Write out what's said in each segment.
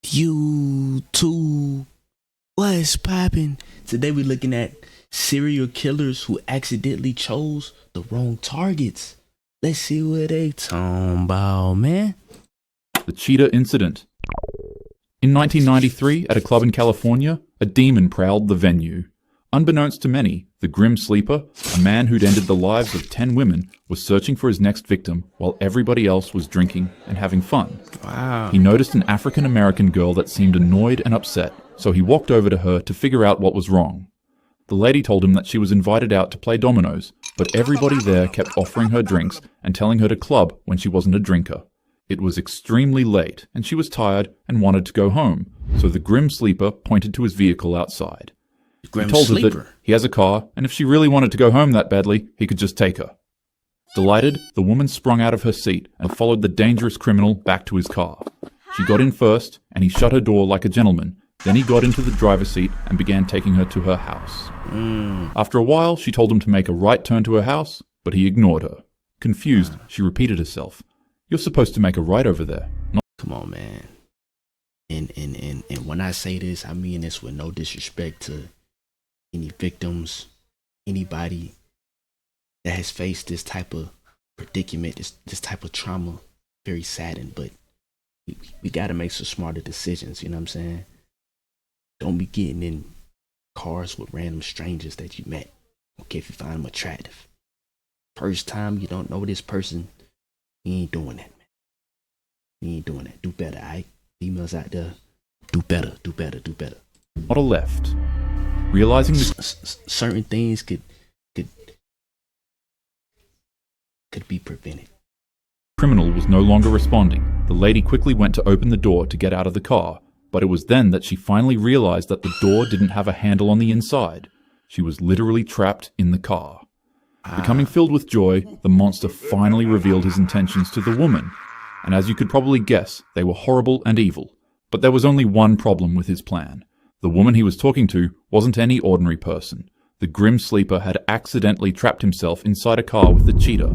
YouTube, what's poppin'? Today we're looking at serial killers who accidentally chose the wrong targets. Let's see what they talking about, man. The Cheetah Incident. In 1993, at a club in California, a demon prowled the venue. Unbeknownst to many, the Grim Sleeper, a man who'd ended the lives of 10 women, was searching for his next victim while everybody else was drinking and having fun. Wow. He noticed an African-American girl that seemed annoyed and upset, so he walked over to her to figure out what was wrong. The lady told him that she was invited out to play dominoes, but everybody there kept offering her drinks and telling her to club when she wasn't a drinker. It was extremely late, and she was tired and wanted to go home, so the Grim Sleeper pointed to his vehicle outside. Grim He told her Sleeper. that he has a car, and if she really wanted to go home that badly, he could just take her. Delighted, the woman sprung out of her seat and followed the dangerous criminal back to his car. She got in first, and he shut her door like a gentleman. Then he got into the driver's seat and began taking her to her house. After a while, she told him to make a right turn to her house, but he ignored her. Confused, she repeated herself. "You're supposed to make a right over there." Come on, man. And when I say this, I mean this with no disrespect to any victims, anybody that has faced this type of predicament, this type of trauma. Very saddened, but we got to make some smarter decisions. You know what I'm saying? Don't be getting in cars with random strangers that you met. Okay, if you find them attractive. First time you don't know this person, you ain't doing that, man. You ain't doing that. Do better, alright? Females out there, do better, do better, do better. Not a left. Realizing the Certain things could be prevented. criminal was no longer responding, the lady quickly went to open the door to get out of the car, but it was then that she finally realized that the door didn't have a handle on the inside. She was literally trapped in the car. Becoming filled with joy, the monster finally revealed his intentions to the woman, and as you could probably guess, they were horrible and evil. But there was only one problem with his plan. The woman he was talking to wasn't any ordinary person. The Grim Sleeper had accidentally trapped himself inside a car with the Cheetah,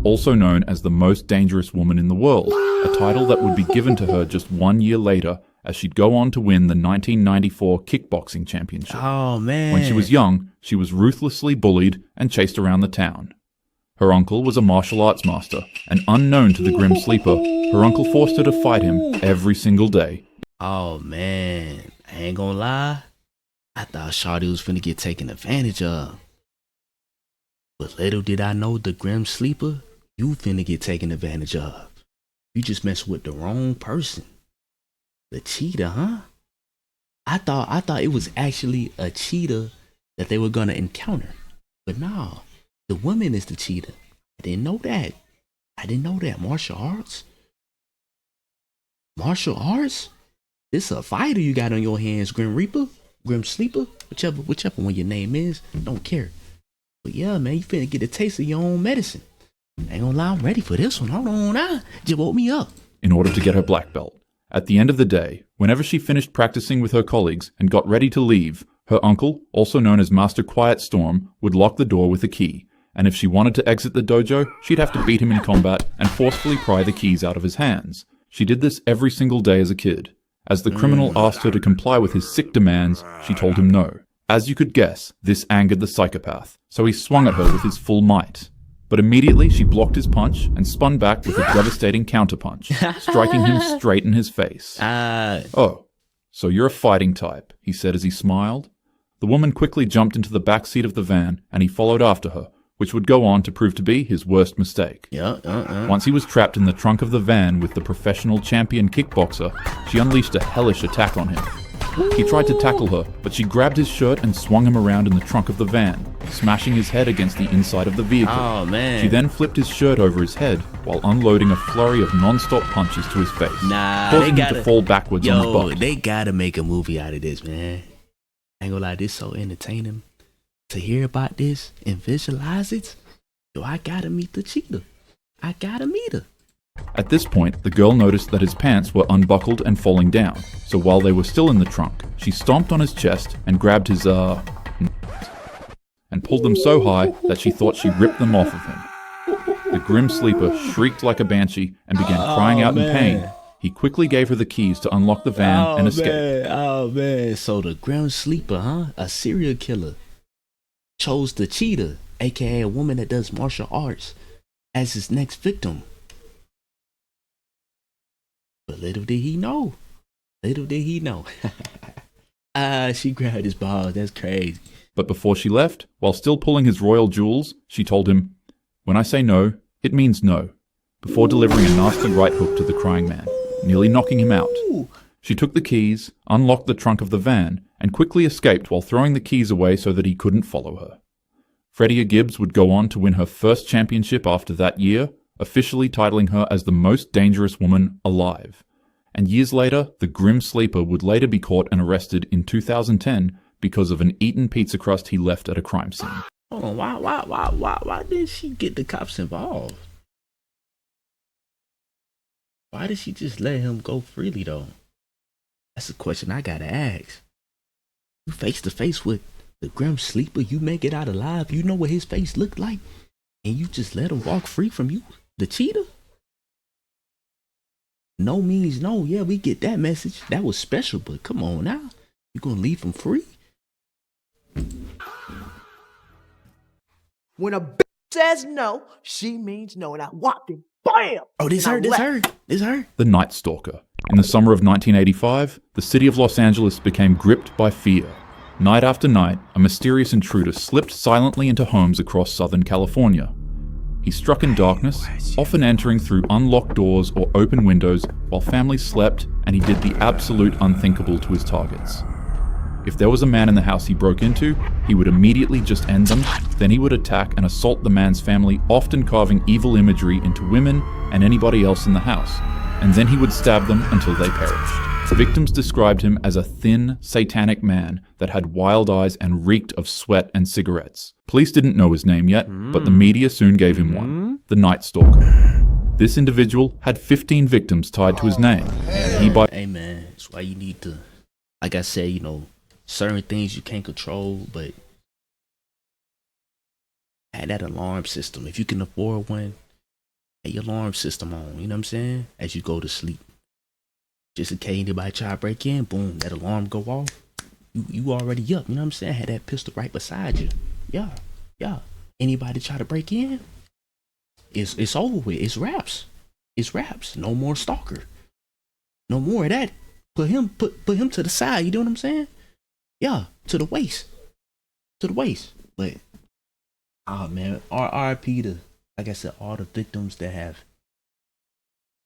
also known as the most dangerous woman in the world, a title that would be given to her just 1 year later as she'd go on to win the 1994 kickboxing championship. Oh, man. When she was young, she was ruthlessly bullied and chased around the town. Her uncle was a martial arts master, and unknown to the Grim Sleeper, her uncle forced her to fight him every single day. Oh, man. I ain't gonna lie. I thought Shawty was finna get taken advantage of. But little did I know, the Grim Sleeper, you finna get taken advantage of. You just messed with the wrong person. The cheetah, huh? I thought it was actually a cheetah that they were gonna encounter. But no, the woman is the cheetah. I didn't know that. Martial arts? Martial arts? This a fighter you got on your hands, Grim Reaper, Grim Sleeper, whichever one your name is. Don't care. But yeah, man, you finna get a taste of your own medicine. I ain't gonna lie, I'm ready for this one. Hold on now. Just woke me up. In order to get her black belt. At the end of the day, whenever she finished practicing with her colleagues and got ready to leave, her uncle, also known as Master Quiet Storm, would lock the door with a key, and if she wanted to exit the dojo, she'd have to beat him in combat and forcefully pry the keys out of his hands. She did this every single day as a kid. As the criminal asked her to comply with his sick demands, she told him no. As you could guess, this angered the psychopath, so he swung at her with his full might. But immediately she blocked his punch and spun back with a devastating counterpunch, striking him straight in his face. "Oh, so you're a fighting type," he said as he smiled. The woman quickly jumped into the back seat of the van and he followed after her, which would go on to prove to be his worst mistake. Once he was trapped in the trunk of the van with the professional champion kickboxer, she unleashed a hellish attack on him. He tried to tackle her, but she grabbed his shirt and swung him around in the trunk of the van, smashing his head against the inside of the vehicle. Oh, man. She then flipped his shirt over his head while unloading a flurry of non-stop punches to his face, causing him to fall backwards on his butt. They gotta make a movie out of this, man. I ain't gonna lie, this so entertaining. To hear about this and visualize it, yo, I gotta meet the cheetah. I gotta meet her. At this point, the girl noticed that his pants were unbuckled and falling down, so while they were still in the trunk, she stomped on his chest and grabbed his, and pulled them so high that she thought she ripped them off of him. The Grim Sleeper shrieked like a banshee and began crying out in pain. he quickly gave her the keys to unlock the van and escape. Oh man, so the Grim Sleeper, huh? A serial killer chose the cheetah, aka a woman that does martial arts, as his next victim. But little did he know. She grabbed his balls. That's crazy. But before she left, while still pulling his royal jewels, she told him, "When I say no, it means no," before delivering a nasty right hook to the crying man, nearly knocking him out. She took the keys, unlocked the trunk of the van, and quickly escaped while throwing the keys away so that he couldn't follow her. Fredia Gibbs would go on to win her first championship after that year, officially titling her as the most dangerous woman alive. And years later, the Grim Sleeper would later be caught and arrested in 2010 because of an eaten pizza crust he left at a crime scene. Hold on, why did she get the cops involved? Why did she just let him go freely though? That's a question I gotta ask. You face to face with the Grim Sleeper, you make it out alive, you know what his face looked like, and you just let him walk free from you, the cheetah? No means no. Yeah, we get that message. That was special, but come on now. You gonna leave him free? When a bitch says no, she means no. And I walked in, bam! Oh, this her. The Night Stalker. In the summer of 1985, the city of Los Angeles became gripped by fear. Night after night, a mysterious intruder slipped silently into homes across Southern California. He struck in darkness, often entering through unlocked doors or open windows while families slept, and he did the absolute unthinkable to his targets. If there was a man in the house he broke into, he would immediately just end them, then he would attack and assault the man's family, often carving evil imagery into women and anybody else in the house, and then he would stab them until they perished. Victims described him as a thin, satanic man that had wild eyes and reeked of sweat and cigarettes. Police didn't know his name yet, but the media soon gave him one, the Night Stalker. This individual had 15 victims tied to his name. Hey man, that's why you need to, like I said, certain things you can't control, but have that alarm system. If you can afford one, have your alarm system on, you know what I'm saying? As you go to sleep. Just in case anybody try to break in, boom, that alarm go off. You already up, you know what I'm saying? Had that pistol right beside you. Yeah. Anybody try to break in, it's over with. It's wraps. No more stalker. No more of that. Put him to the side, you know what I'm saying? Yeah, to the waist. But oh man, RIP to, like I said, all the victims that have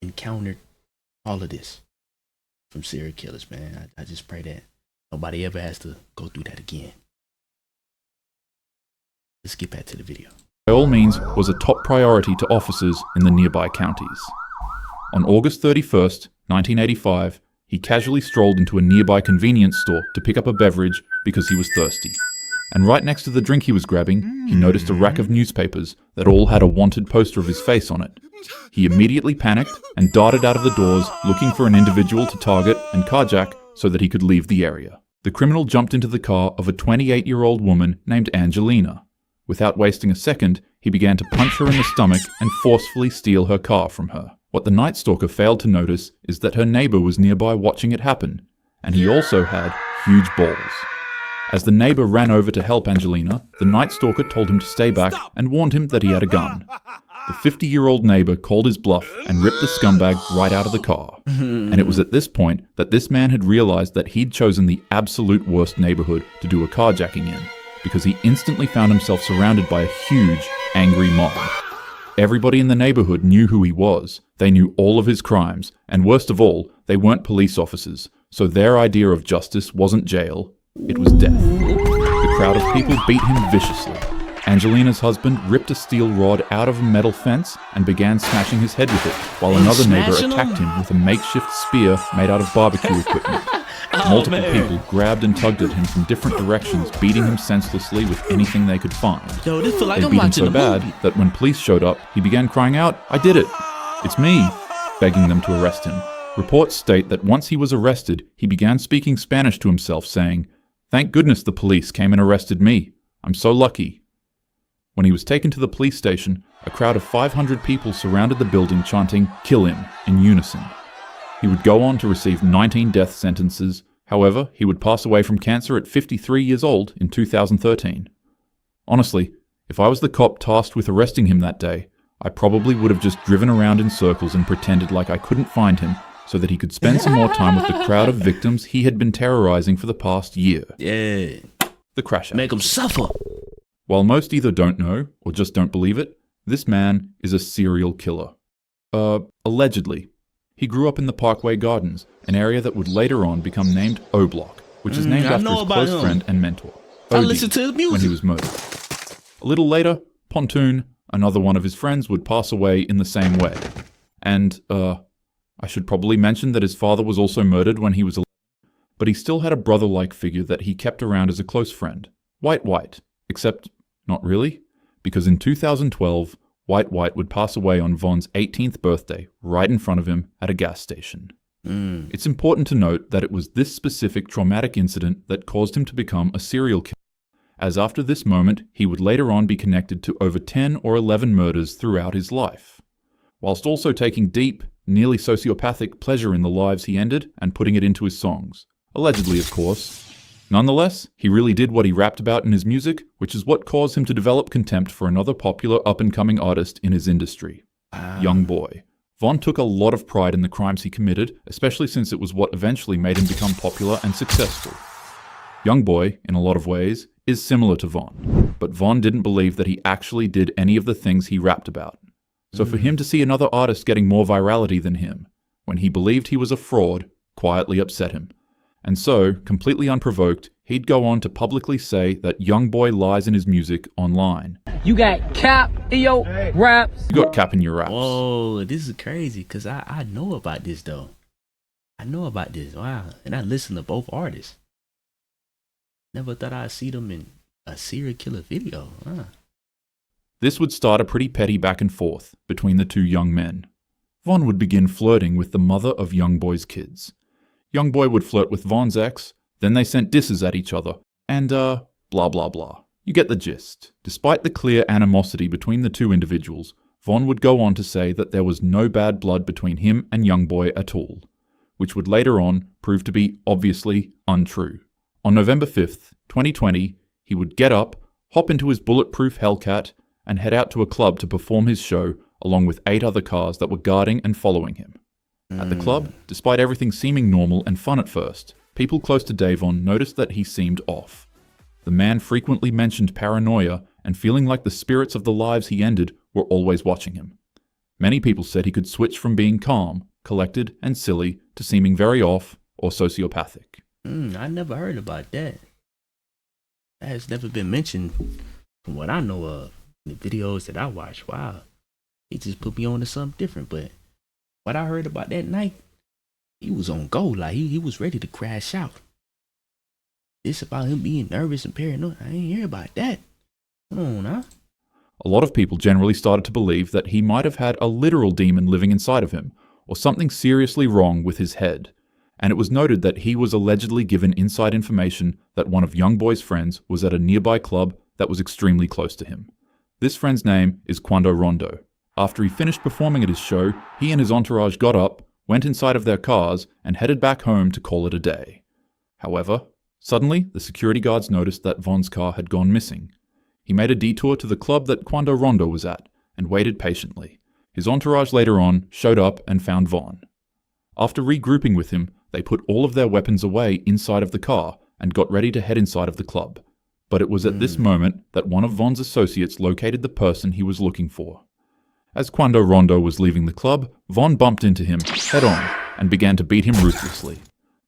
encountered all of this from serial killers, man. I just pray that nobody ever has to go through that again. Let's get back to the video. By all means, was a top priority to officers in the nearby counties. On August 31st, 1985, he casually strolled into a nearby convenience store to pick up a beverage because he was thirsty. And right next to the drink he was grabbing, he noticed a rack of newspapers that all had a wanted poster of his face on it. He immediately panicked and darted out of the doors looking for an individual to target and carjack so that he could leave the area. The criminal jumped into the car of a 28-year-old woman named Angelina. Without wasting a second, he began to punch her in the stomach and forcefully steal her car from her. What the Night Stalker failed to notice is that her neighbor was nearby watching it happen, and he also had huge balls. As the neighbor ran over to help Angelina, the Night Stalker told him to stay back and warned him that he had a gun. The 50-year-old neighbor called his bluff and ripped the scumbag right out of the car. And it was at this point that this man had realized that he'd chosen the absolute worst neighborhood to do a carjacking in, because he instantly found himself surrounded by a huge, angry mob. Everybody in the neighborhood knew who he was. They knew all of his crimes, and worst of all, they weren't police officers, so their idea of justice wasn't jail, it was death. The crowd of people beat him viciously. Angelina's husband ripped a steel rod out of a metal fence and began smashing his head with it, while another neighbor attacked him with a makeshift spear made out of barbecue equipment. Multiple people grabbed and tugged at him from different directions, beating him senselessly with anything they could find. Yo, this feel like They I'm beat him watching so a bad movie. that when police showed up, he began crying out, "I did it! It's me!" begging them to arrest him. Reports state that once he was arrested, he began speaking Spanish to himself, saying, "Thank goodness the police came and arrested me. I'm so lucky." When he was taken to the police station, a crowd of 500 people surrounded the building chanting, "Kill him," in unison. He would go on to receive 19 death sentences. However, he would pass away from cancer at 53 years old in 2013. Honestly, if I was the cop tasked with arresting him that day, I probably would have just driven around in circles and pretended like I couldn't find him so that he could spend some more time with the crowd of victims he had been terrorizing for the past year. Yeah. The Crash Act. Make them suffer. While most either don't know or just don't believe it, this man is a serial killer. Allegedly. He grew up in the Parkway Gardens, an area that would later on become named O Block, which is named after his close friend and mentor, I Odin, listen to his music. when he was murdered. A little later, Pontoon, another one of his friends, would pass away in the same way. And, I should probably mention that his father was also murdered when he was 11, but he still had a brother-like figure that he kept around as a close friend, White, except not really, because in 2012, White would pass away on Von's 18th birthday right in front of him at a gas station. It's important to note that it was this specific traumatic incident that caused him to become a serial killer, as after this moment, he would later on be connected to over 10 or 11 murders throughout his life, whilst also taking deep, nearly sociopathic pleasure in the lives he ended and putting it into his songs. Allegedly, of course. Nonetheless, he really did what he rapped about in his music, which is what caused him to develop contempt for another popular up-and-coming artist in his industry, Young Boy. Von took a lot of pride in the crimes he committed, especially since it was what eventually made him become popular and successful. Young Boy, in a lot of ways, is similar to Von, but Von didn't believe that he actually did any of the things he rapped about. So for him to see another artist getting more virality than him, when he believed he was a fraud, quietly upset him. And so, completely unprovoked, he'd go on to publicly say that Young Boy lies in his music online. You got cap in your raps. You got cap in your raps. Whoa, this is crazy, because I know about this, though. I know about this, wow. And I listen to both artists. Never thought I'd see them in a serial killer video, huh? This would start a pretty petty back and forth between the two young men. Von would begin flirting with the mother of Young Boy's kids. Young Boy would flirt with Von's ex, then they sent disses at each other, and blah blah blah. You get the gist. Despite the clear animosity between the two individuals, Von would go on to say that there was no bad blood between him and Young Boy at all, which would later on prove to be obviously untrue. On November 5th, 2020, he would get up, hop into his bulletproof Hellcat, and head out to a club to perform his show along with 8 other cars that were guarding and following him. At the club, despite everything seeming normal and fun at first, people close to Davon noticed that he seemed off. The man frequently mentioned paranoia and feeling like the spirits of the lives he ended were always watching him. Many people said he could switch from being calm, collected, and silly to seeming very off or sociopathic. I never heard about that. That has never been mentioned from what I know of. The videos that I watch, wow. He just put me on to something different, but what I heard about that night, he was on go, like he was ready to crash out. This about him being nervous and paranoid, I ain't hear about that. Come on, huh? A lot of people generally started to believe that he might have had a literal demon living inside of him, or something seriously wrong with his head. And it was noted that he was allegedly given inside information that one of Young Boy's friends was at a nearby club that was extremely close to him. This friend's name is Quando Rondo. After he finished performing at his show, he and his entourage got up, went inside of their cars, and headed back home to call it a day. However, suddenly the security guards noticed that Von's car had gone missing. He made a detour to the club that Quando Rondo was at, and waited patiently. His entourage later on showed up and found Von. After regrouping with him, they put all of their weapons away inside of the car and got ready to head inside of the club. But it was at this moment that one of Von's associates located the person he was looking for. As Quando Rondo was leaving the club, Von bumped into him head-on and began to beat him ruthlessly.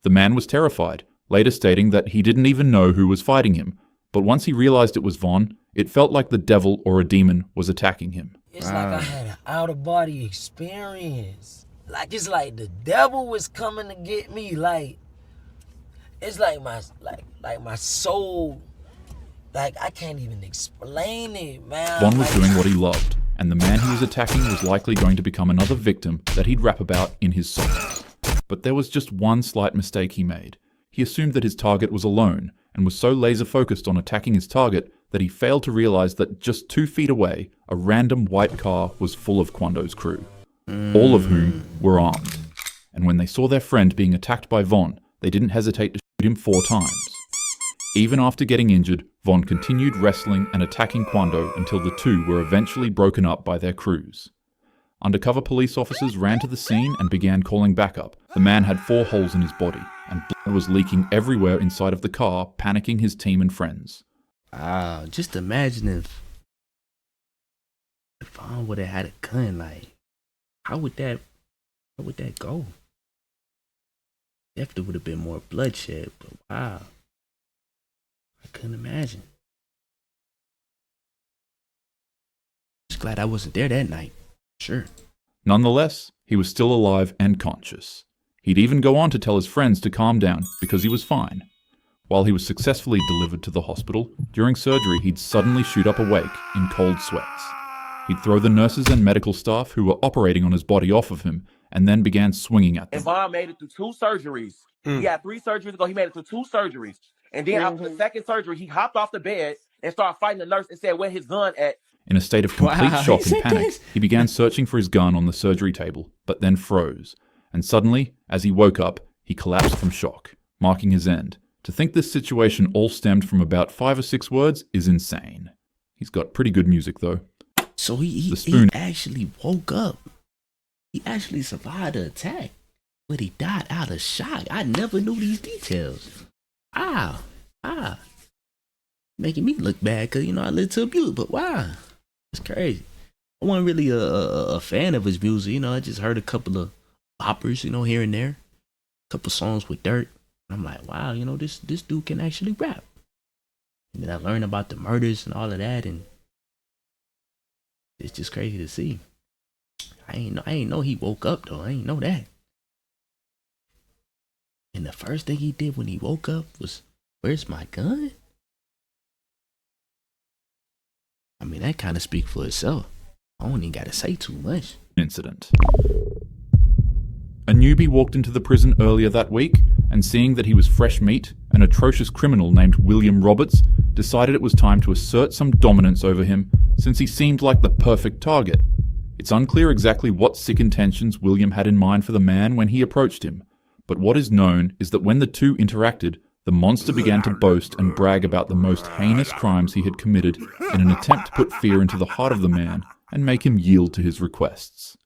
The man was terrified, later stating that he didn't even know who was fighting him, but once he realized it was Von, it felt like the devil or a demon was attacking him. It's like I had an out-of-body experience. Like, it's like the devil was coming to get me. Like, it's like my soul. Like, I can't even explain it, man. Von was doing what he loved, and the man he was attacking was likely going to become another victim that he'd rap about in his songs. But there was just one slight mistake he made. He assumed that his target was alone, and was so laser-focused on attacking his target that he failed to realize that just 2 feet away, a random white car was full of Quando's crew, all of whom were armed. and when they saw their friend being attacked by Vaughn, they didn't hesitate to shoot him 4 times. Even after getting injured, Vaughn continued wrestling and attacking Quando until the two were eventually broken up by their crews. Undercover police officers ran to the scene and began calling backup. The man had 4 holes in his body, and blood was leaking everywhere inside of the car, panicking his team and friends. Just imagine if Vaughn would have had a gun. Like, how would that go? Definitely would have been more bloodshed, but wow. I couldn't imagine. Just glad I wasn't there that night. Sure. Nonetheless, he was still alive and conscious. He'd even go on to tell his friends to calm down because he was fine. While he was successfully delivered to the hospital, during surgery he'd suddenly shoot up awake in cold sweats. He'd throw the nurses and medical staff who were operating on his body off of him and then began swinging at them. And Vaughn made it through 2 surgeries. He had 3 surgeries ago. He made it through 2 surgeries. And then after the second surgery, he hopped off the bed and started fighting the nurse and said, "Where his gun at?" In a state of complete Wow, shock he and said panic, this? he began searching for his gun on the surgery table, but then froze. And suddenly, as he woke up, he collapsed from shock, marking his end. To think this situation all stemmed from about 5 or 6 words is insane. He's got pretty good music, though. So he spoon. actually woke up. He actually survived the attack, but he died out of shock. I never knew these details. Making me look bad because, I listened to abuse, but wow. It's crazy. I wasn't really a fan of his music. I just heard a couple of boppers, here and there. A couple songs with Dirt. I'm like, wow, this dude can actually rap. And then I learned about the murders and all of that, and it's just crazy to see. I ain't know he woke up though. I ain't know that. And the first thing he did when he woke up was, "Where's my gun?" I mean, that kind of speaks for itself. I don't even gotta say too much. Incident. A newbie walked into the prison earlier that week, and seeing that he was fresh meat, an atrocious criminal named William Roberts decided it was time to assert some dominance over him, since he seemed like the perfect target. It's unclear exactly what sick intentions William had in mind for the man when he approached him, but what is known is that when the two interacted, the monster began to boast and brag about the most heinous crimes he had committed in an attempt to put fear into the heart of the man and make him yield to his requests.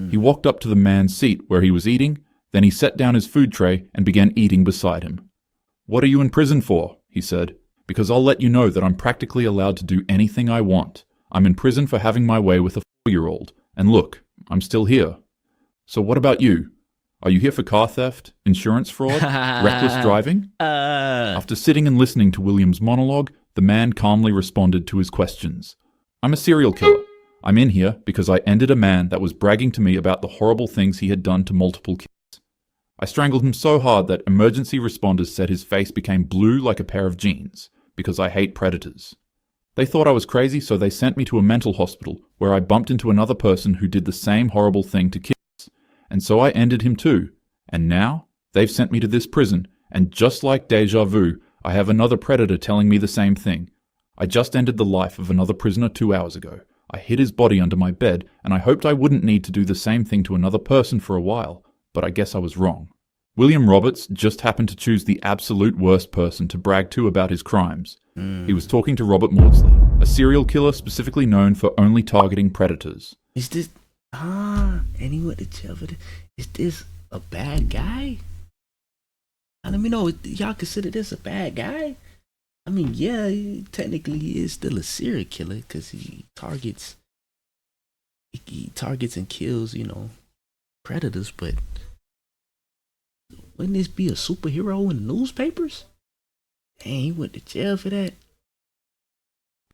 He walked up to the man's seat where he was eating, then he set down his food tray and began eating beside him. "What are you in prison for?" he said. "Because I'll let you know that I'm practically allowed to do anything I want. I'm in prison for having my way with a 4-year-old, and look, I'm still here. So what about you? Are you here for car theft, insurance fraud, reckless driving?" After sitting and listening to William's monologue, the man calmly responded to his questions. "I'm a serial killer. I'm in here because I ended a man that was bragging to me about the horrible things he had done to multiple kids. I strangled him so hard that emergency responders said his face became blue like a pair of jeans, because I hate predators. They thought I was crazy, so they sent me to a mental hospital where I bumped into another person who did the same horrible thing to kids. And so I ended him too. And now they've sent me to this prison, and just like deja vu, I have another predator telling me the same thing. I just ended the life of another prisoner 2 hours ago. I hid his body under my bed, and I hoped I wouldn't need to do the same thing to another person for a while, but I guess I was wrong." William Roberts just happened to choose the absolute worst person to brag to about his crimes. He was talking to Robert Maudsley, a serial killer specifically known for only targeting predators. Is this and he went to jail for this? Is this a bad guy? Let me know. Y'all consider this a bad guy? I mean, yeah, technically he is still a serial killer because he targets and kills, predators, but wouldn't this be a superhero in the newspapers? Dang, he went to jail for that.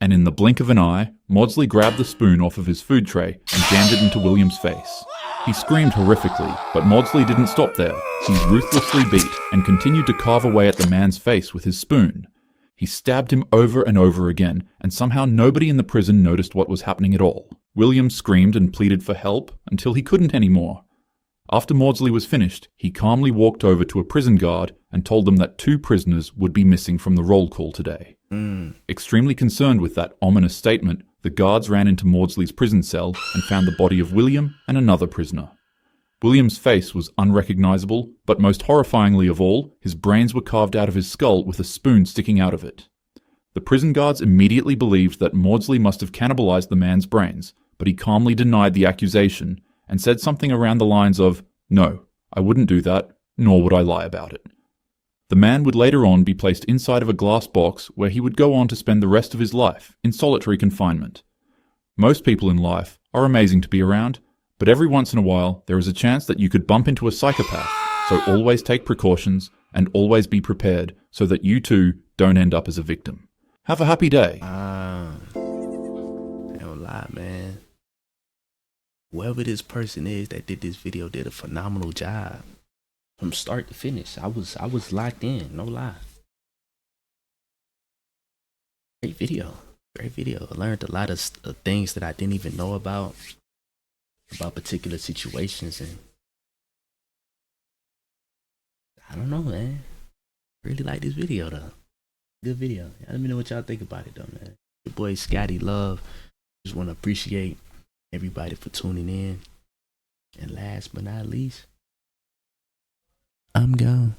And in the blink of an eye, Maudsley grabbed the spoon off of his food tray and jammed it into William's face. He screamed horrifically, but Maudsley didn't stop there. He ruthlessly beat and continued to carve away at the man's face with his spoon. He stabbed him over and over again, and somehow nobody in the prison noticed what was happening at all. William screamed and pleaded for help until he couldn't anymore. After Maudsley was finished, he calmly walked over to a prison guard and told them that 2 prisoners would be missing from the roll call today. Extremely concerned with that ominous statement, the guards ran into Maudsley's prison cell and found the body of William and another prisoner. William's face was unrecognizable, but most horrifyingly of all, his brains were carved out of his skull with a spoon sticking out of it. The prison guards immediately believed that Maudsley must have cannibalized the man's brains, but he calmly denied the accusation and said something around the lines of, "No, I wouldn't do that, nor would I lie about it." The man would later on be placed inside of a glass box where he would go on to spend the rest of his life in solitary confinement. Most people in life are amazing to be around, but every once in a while there is a chance that you could bump into a psychopath, so always take precautions and always be prepared so that you too don't end up as a victim. Have a happy day. I don't lie, man. Whoever this person is that did this video did a phenomenal job. From start to finish, I was locked in, no lie. Great video. Great video. I learned a lot of things that I didn't even know about particular situations, and I don't know, man. Really like this video though. Good video. Let me know what y'all think about it though, man. Your boy Scotty Love. Just want to appreciate everybody for tuning in. And last but not least, I'm gone.